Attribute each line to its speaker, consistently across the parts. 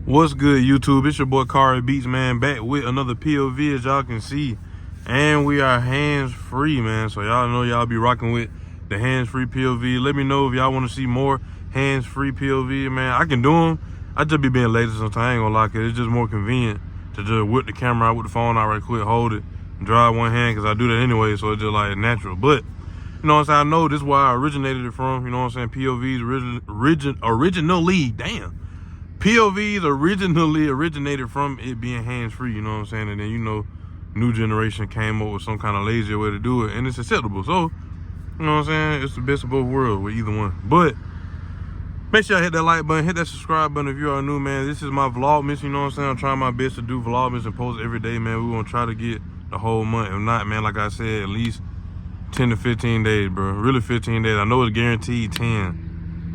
Speaker 1: What's good, YouTube? It's your boy Cari Beats, man, back with another POV, as y'all can see. And we are hands-free, man. So y'all know y'all be rocking with the hands-free POV. Let me know if y'all want to see more hands-free POV, man. I can do them. I just be being lazy sometimes. I ain't gonna lie, 'cause it's just more convenient to just whip the camera out with the phone out right quick, hold it, and drive one hand, because I do that anyway, so it's just like natural. But, you know what I'm saying? I know this is where I originated it from. You know what I'm saying? POVs originally, damn. POVs originally originated from it being hands-free, you know what I'm saying? And then, you know, new generation came up with some kind of lazier way to do it, and it's acceptable. So, you know what I'm saying? It's the best of both worlds with either one. But make sure y'all hit that like button, hit that subscribe button if you are new, man. This is my Vlogmas, you know what I'm saying? I'm trying my best to do Vlogmas and post every day, man. We're gonna try to get the whole month. If not, man, like I said, at least 10 to 15 days, bro. Really 15 days. I know it's guaranteed 10.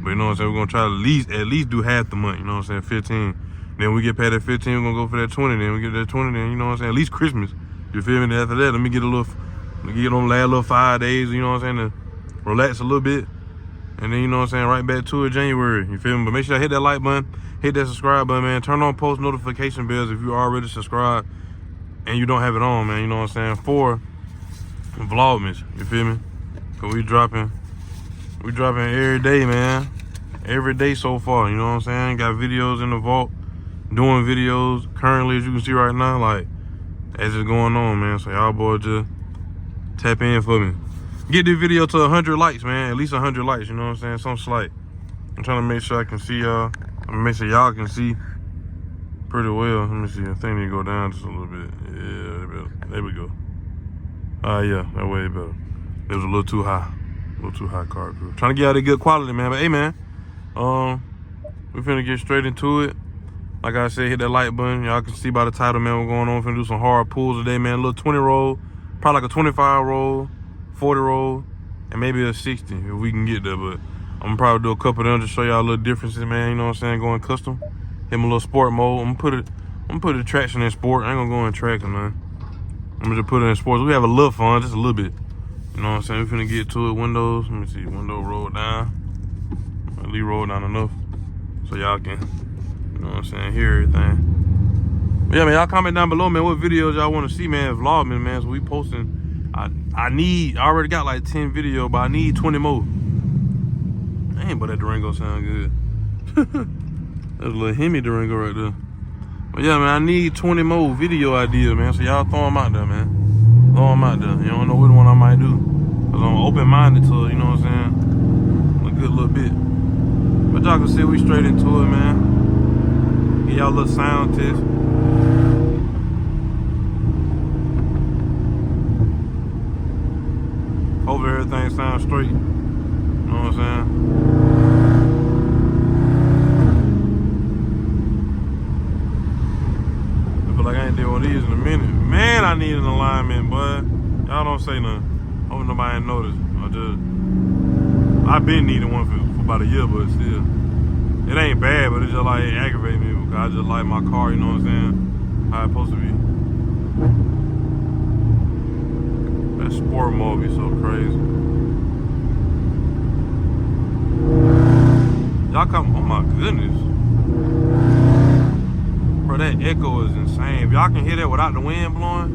Speaker 1: But you know what I'm saying, we're gonna try to at least do half the month, you know what I'm saying, 15. Then we get past that 15, we're gonna go for that 20, then we get that 20, then, you know what I'm saying, at least Christmas. You feel me? Then after that, let me get them last little 5 days, you know what I'm saying, to relax a little bit. And then, you know what I'm saying, right back to it January, you feel me? But make sure I hit that like button, hit that subscribe button, man. Turn on post notification bells if you already subscribed and you don't have it on, man, you know what I'm saying, for Vlogmas, you feel me? Cause we dropping every day, man. Every day so far, you know what I'm saying? Got videos in the vault, doing videos currently, as you can see right now, like, as it's going on, man. So y'all boys just tap in for me. Get this video to 100 likes, man. At least 100 likes, you know what I'm saying? Some slight. I'm trying to make sure I can see y'all. I'm gonna make sure y'all can see pretty well. Let me see, I think I need to go down just a little bit. Yeah, there we go. Yeah, that way better. It was a little too high. A little too high, Cari. Trying to get out a good quality, man. But hey, man, we finna get straight into it. Like I said, hit that like button. Y'all can see by the title, man, we're going on. Finna do some hard pulls today, man. A little 20 roll, probably like a 25 roll, 40 roll, and maybe a 60 if we can get there. But I'm gonna probably do a couple of them to show y'all a little differences, man. You know what I'm saying? Going custom. Hit my little sport mode. I'm gonna put the traction in sport. I ain't gonna go in tracking, man. I'm gonna just put it in sports. We have a little fun, just a little bit. You know what I'm saying? We finna get to it. Windows. Let me see. Window roll down. At least roll down enough so y'all can, you know what I'm saying, hear everything. But yeah, man, y'all comment down below, man, what videos y'all want to see, man. Vlogmas, man. So we posting. I already got like 10 videos, but I need 20 more. Dang, but that Durango sound good. That's a little Hemi Durango right there. But yeah, man, I need 20 more video ideas, man. So y'all throw them out there, man. Throw them out there. You don't know which one I might do. Cause I'm open-minded to it, you know what I'm saying? A good little bit. But y'all can see we straight into it, man. Get y'all a little sound test. Hopefully everything sounds straight. You know what I'm saying? I feel like I ain't did one of these in a minute. Man, I need an alignment, boy. Y'all don't say nothing. Hope nobody noticed. I've been needing one for about a year, but still. It ain't bad, but it's just like, it aggravates me because I just like my car, you know what I'm saying? How it's supposed to be. That sport mode be so crazy. Y'all come, oh my goodness. Bro, that echo is insane. If y'all can hear that without the wind blowing.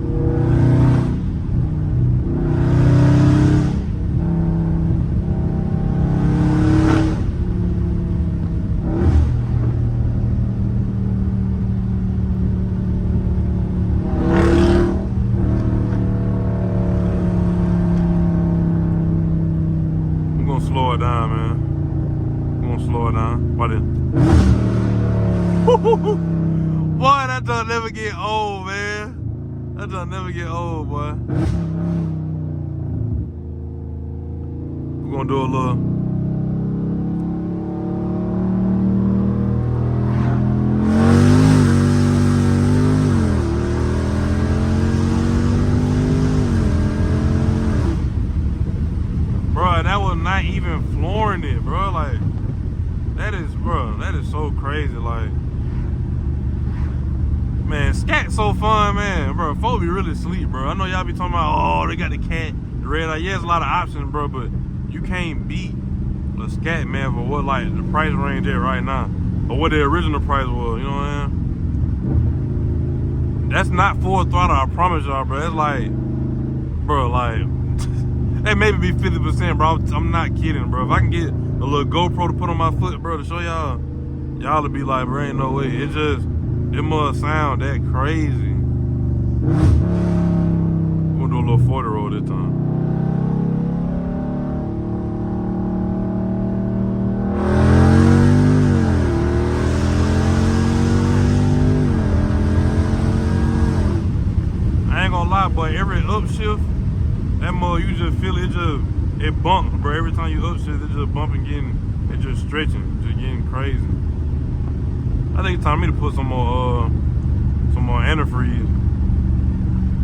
Speaker 1: Slow it down, man. We're gonna slow it down. Why then? Boy, that don't never get old, man. That don't never get old, boy. We're gonna do a little. Bro, that was not even flooring it, bro. Like, that is so crazy. Like, man, Scat so fun, man. Bro, folks be really sleep, bro. I know y'all be talking about, oh, they got the cat, the red eye. Yeah, there's a lot of options, bro, but you can't beat the Scat, man, for what, like, the price range at right now. or what the original price was, you know what I'm saying? That's not full throttle, I promise y'all, bro. It's like, bro, like, it maybe be 50%, bro. I'm not kidding, bro. If I can get a little GoPro to put on my foot, bro, to show y'all, y'all would be like, bro, ain't no way. It must sound that crazy. We'll do a little 40 roll this time. I ain't gonna lie, but every upshift, that mud, you just feel it, it bumps, bro. Every time you upshift, it just bumping, it just stretching, just getting crazy. I think it's time for me to put some more antifreeze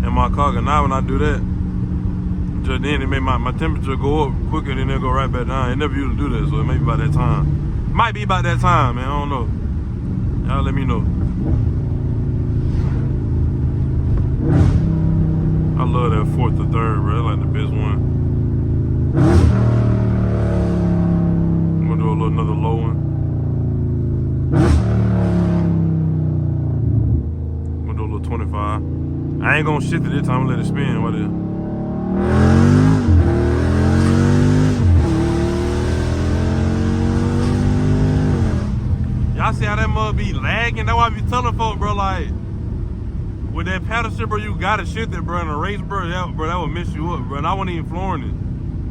Speaker 1: in my car. Cause now when I do that, just then it made my temperature go up quicker and then it'll go right back down. It never used to do that, so it may be about that time. Might be about that time, man. I don't know. Y'all let me know. I love that 4th to 3rd, bro. That's like the best one. I'm gonna do another low one. I'm gonna do a little 25. I ain't gonna shift it this time. I'm gonna let it spin. What is it? Y'all see how that mud be lagging? That's why I be telling folks, bro, like, with that paddle shift, bro, you gotta shift it, bro. In a race, bro, that would mess you up, bro. And I wasn't even flooring it.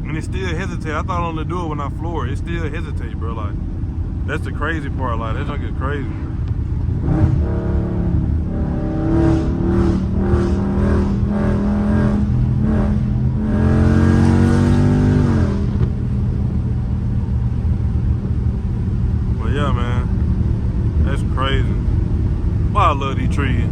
Speaker 1: And it still hesitate. I thought I only do it when I floor it. It still hesitate, bro. Like, that's the crazy part. Like, that junk is crazy. But yeah, man. That's crazy. Why I love these trees.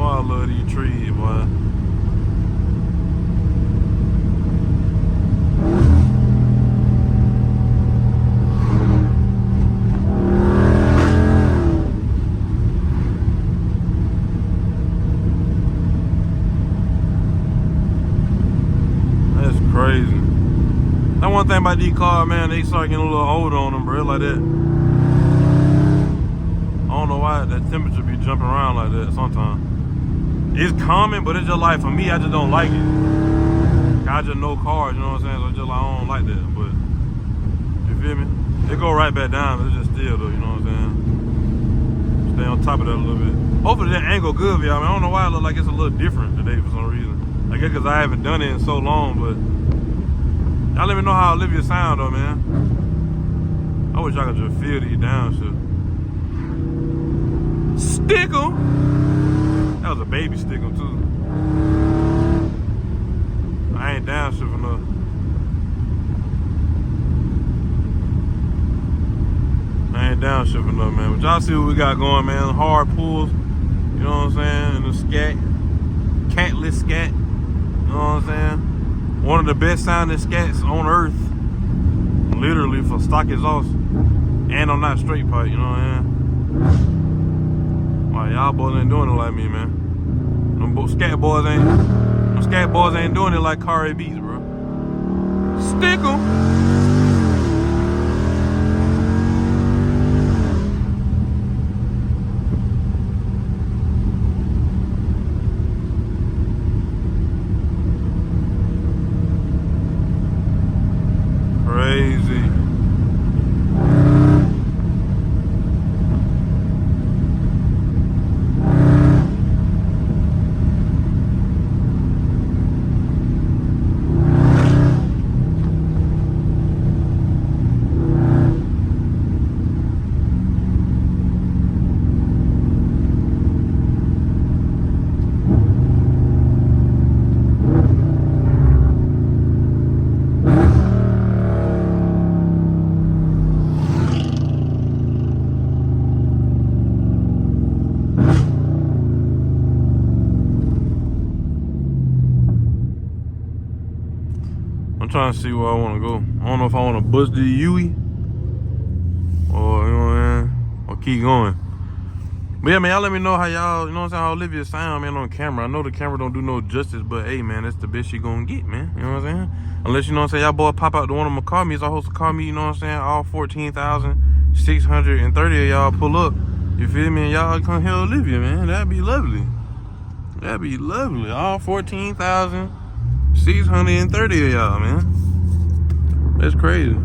Speaker 1: I love these trees, boy. That's crazy. That one thing about these cars, man, they start getting a little older on them, bro, like that. I don't know why that temperature be jumping around like that sometimes. It's common, but it's just like, for me, I just don't like it. I just know cars, you know what I'm saying? So it's just like, I don't like that, but, you feel me? It go right back down, but it's just still though, you know what I'm saying? Stay on top of that a little bit. Hopefully that angle good for y'all. I mean, I don't know why it look like it's a little different today for some reason. I guess because I haven't done it in so long, but y'all let me know how Olivia sound though, man. I wish I could just feel these down shit. Stick 'em. That was a baby stick 'em too. I ain't downshift enough. I ain't downshift enough, man. But y'all see what we got going, man. Hard pulls, you know what I'm saying? And the scat, catless scat, you know what I'm saying? One of the best sounding scats on earth, literally, for stock exhaust. And I'm not straight pipe, you know what I'm saying? Like, y'all boys ain't doing it like me, man. Them scat boys ain't doing it like Cari beats, bro. Stick 'em. Crazy. Trying to see where I want to go. I don't know if I want to bust the Yui or, you know what I mean, or keep going. But yeah, man, y'all let me know how y'all, you know what I'm saying, how Olivia sound, man, on camera. I know the camera don't do no justice, but hey, man, that's the best she gonna get, man. You know what I'm saying? Unless, you know what I'm saying, y'all boy pop out to one of my car meets. I host a car meet, you know what I'm saying? All 14,630 of y'all pull up. You feel me? And y'all come hear Olivia, man. That'd be lovely. That'd be lovely. All 14,630 of y'all, man. That's crazy.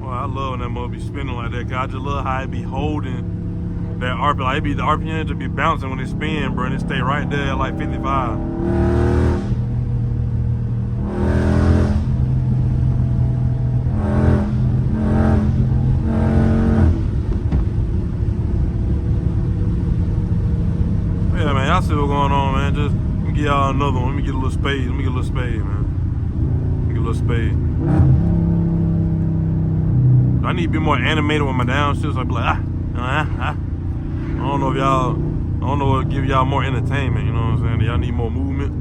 Speaker 1: I love when that mother be spinning like that. Cause I just love how it be holding that RPM. Like the RPM just be bouncing when it spin, bro, and it stay right there at like 55. Yeah, man, y'all see what's going on, man. Just let me give y'all another one. Let me get a little spade. Let me get a little spade, man. Let me get a little spade. I need to be more animated with my downshifts. I'd be like, I don't know if y'all, I don't know what give y'all more entertainment, you know what I'm saying? Y'all need more movement.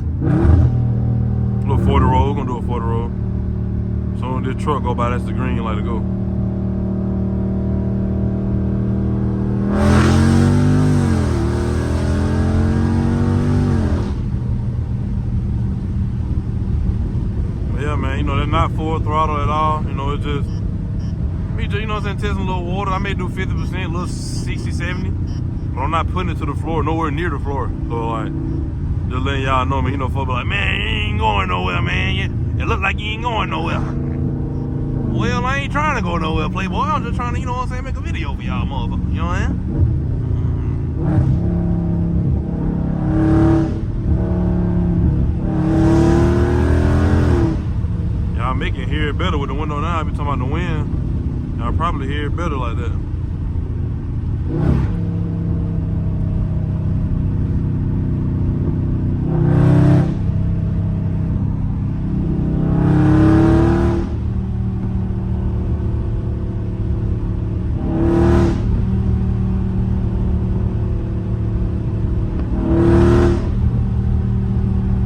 Speaker 1: A little 40 roll, we're gonna do a 40 roll. So when this truck go by, that's the green light to go. But yeah, man, you know, they're not full throttle at all. You know, it's just, you know what I'm saying, testing a little water. I may do 50%, a little 60, 70. But I'm not putting it to the floor, nowhere near the floor. So like, just letting y'all know, man, you know, folks be like, man, you ain't going nowhere, man. It look like you ain't going nowhere. Well, I ain't trying to go nowhere, Playboy. I'm just trying to, you know what I'm saying, make a video for y'all, motherfucker. You know what I'm saying? Y'all making hear it better with the window down. I be talking about the wind. I'll probably hear it better like that.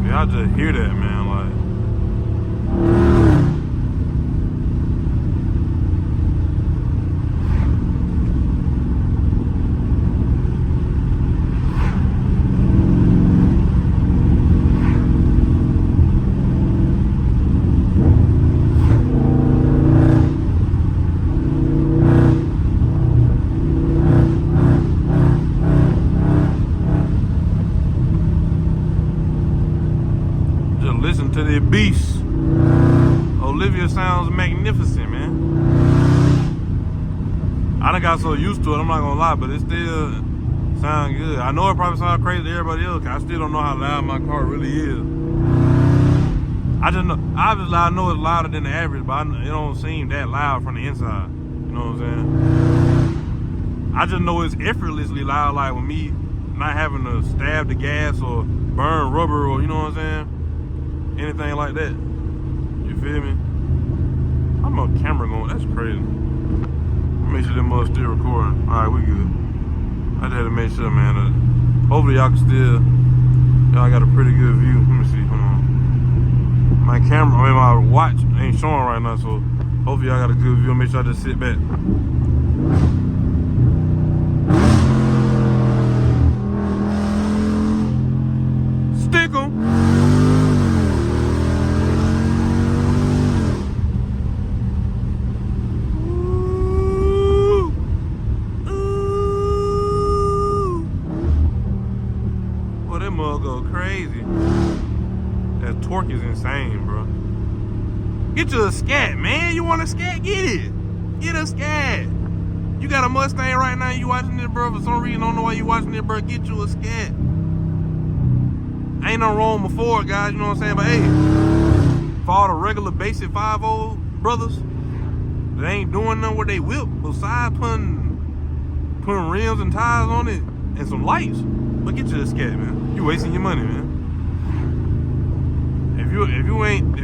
Speaker 1: Yeah, I just hear that, man, like. Listen to the beast. Olivia sounds magnificent, man. I done got so used to it, I'm not gonna lie, but it still sounds good. I know it probably sounds crazy to everybody else, cause I still don't know how loud my car really is. I just know, obviously I know it's louder than the average, but it don't seem that loud from the inside. You know what I'm saying? I just know it's effortlessly loud, like with me not having to stab the gas or burn rubber or, you know what I'm saying? Anything like that. You feel me? I'm on camera going, that's crazy. Make sure that mother still recording. Alright, we good. I just had to make sure, man. Hopefully y'all can still, y'all got a pretty good view. Let me see, hold on. My camera, I mean my watch ain't showing right now, so hopefully y'all got a good view. Make sure I just sit back. Stick 'em. Go crazy. That torque is insane, bro. Get you a Scat, man. You want a Scat? Get it. Get a Scat. You got a Mustang right now, you watching it, bro. For some reason, I don't know why you watching it, bro. Get you a Scat. Ain't no wrong before, guys, you know what I'm saying? But hey, for all the regular basic 5.0 brothers that ain't doing nothing with they whip besides putting rims and tires on it and some lights. But get you a Scat, man. You wasting your money, man. If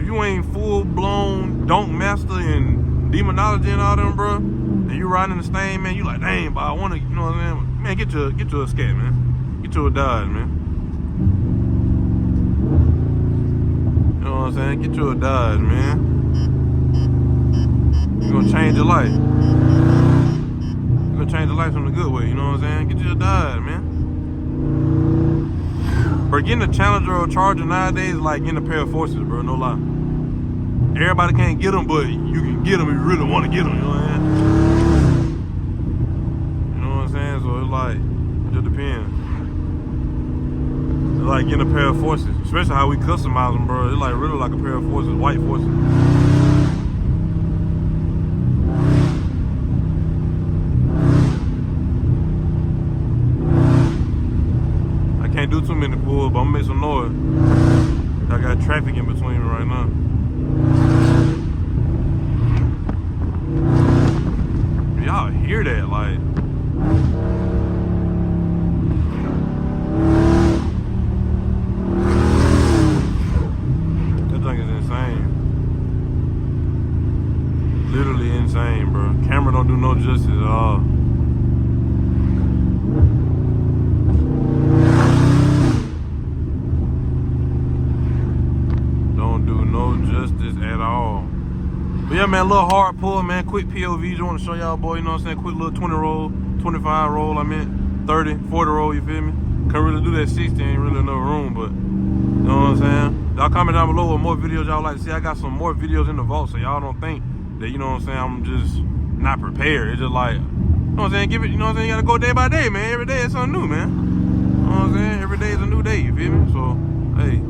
Speaker 1: you ain't full blown donk master and demonology and all them, bro, and you riding the stain, man, you like, dang, but I wanna, you know what I'm saying? Man, get you a Scat, man. Get you a Dodge, man. You know what I'm saying? Get you a Dodge, man. You're gonna change your life. You're gonna change your life in a good way, you know what I'm saying? Get you a Dodge, man. Bro, getting a Challenger or a Charger nowadays is like getting a pair of forces, bro, no lie. Everybody can't get them, but you can get them if you really want to get them, you know what I'm saying? You know what I'm saying? So it's like, it just depends. It's like getting a pair of forces, especially how we customize them, bro. It's like really like a pair of forces, white forces. I can't do too many pulls, but I'm gonna make some noise. I got traffic in between me right now. Y'all hear that, like. That thing is insane. Literally insane, bro. Camera don't do no justice at all. Don't do no justice at all. But yeah, man, a little hard pull, man. Quick POV. Just want to show y'all, boy, you know what I'm saying? Quick little 20 roll, 25 roll, I meant 30, 40 roll, you feel me? Can't really do that 60, ain't really enough room, but you know what I'm saying? Y'all comment down below what more videos y'all like to see. I got some more videos in the vault, so y'all don't think that, you know what I'm saying, I'm just not prepared. It's just like, you know what I'm saying? Give it, you know what I'm saying? You gotta go day by day, man. Every day is something new, man. You know what I'm saying? Every day is a new day, you feel me? So, hey.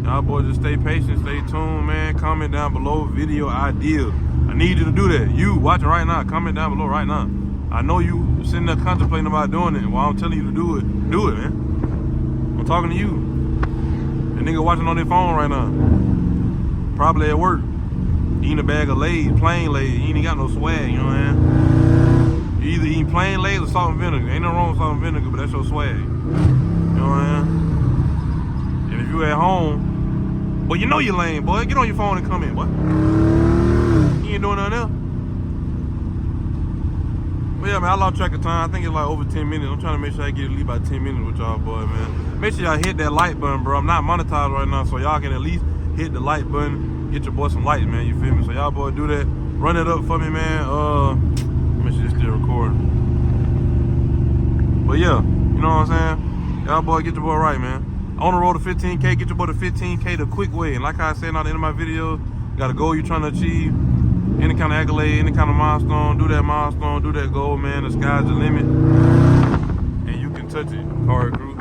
Speaker 1: Y'all boys just stay patient, stay tuned, man. Comment down below video ideas. I need you to do that. You watching right now, comment down below right now. I know you sitting there contemplating about doing it. While I'm telling you to do it, man. I'm talking to you. A nigga watching on their phone right now. Probably at work. Eating a bag of Lay's, plain Lay's. He ain't got no swag, you know what I'm saying? You either eating plain Lay's or salt and vinegar. Ain't no wrong with salt and vinegar, but that's your swag. You know what I'm saying? And if you at home, well, you know you lame, boy. Get on your phone and come in, boy. You ain't doing nothing else. But yeah, man, I lost track of time. I think it's like over 10 minutes. I'm trying to make sure I get at least about 10 minutes with y'all, boy, man. Make sure y'all hit that like button, bro. I'm not monetized right now, so y'all can at least hit the like button. Get your boy some likes, man. You feel me? So y'all, boy, do that. Run it up for me, man. Make sure it's still recording. But yeah, you know what I'm saying? Y'all, boy, get your boy right, man. On the road to 15K, get your boy to 15K the quick way. And like I said at the end of my video, you got a goal you're trying to achieve, any kind of accolade, any kind of milestone, do that milestone, do that goal, man. The sky's the limit. And you can touch it, Cari crew.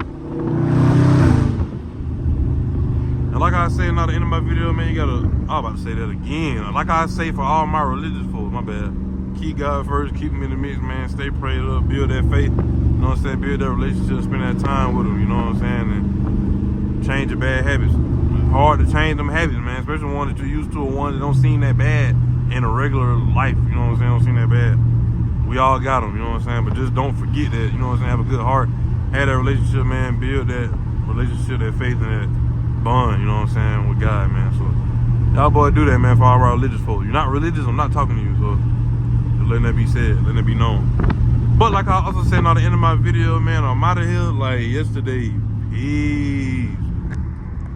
Speaker 1: And like I said at the end of my video, man, you gotta, I'm about to say that again. Like I say for all my religious folks, my bad. Keep God first, keep him in the mix, man. Stay prayed up, build that faith. You know what I'm saying? Build that relationship, spend that time with him, you know what I'm saying? And change your bad habits. It's hard to change them habits, man, especially one that you're used to or one that don't seem that bad in a regular life, you know what I'm saying? Don't seem that bad. We all got them, you know what I'm saying? But just don't forget that, you know what I'm saying? Have a good heart, have that relationship, man, build that relationship, that faith, and that bond, you know what I'm saying, with God, man. So y'all boy do that, man, for all our religious folks. You're not religious, I'm not talking to you, so just letting that be said, letting that be known. But like I also said at the end of my video, man, I'm out of here like yesterday. Peace.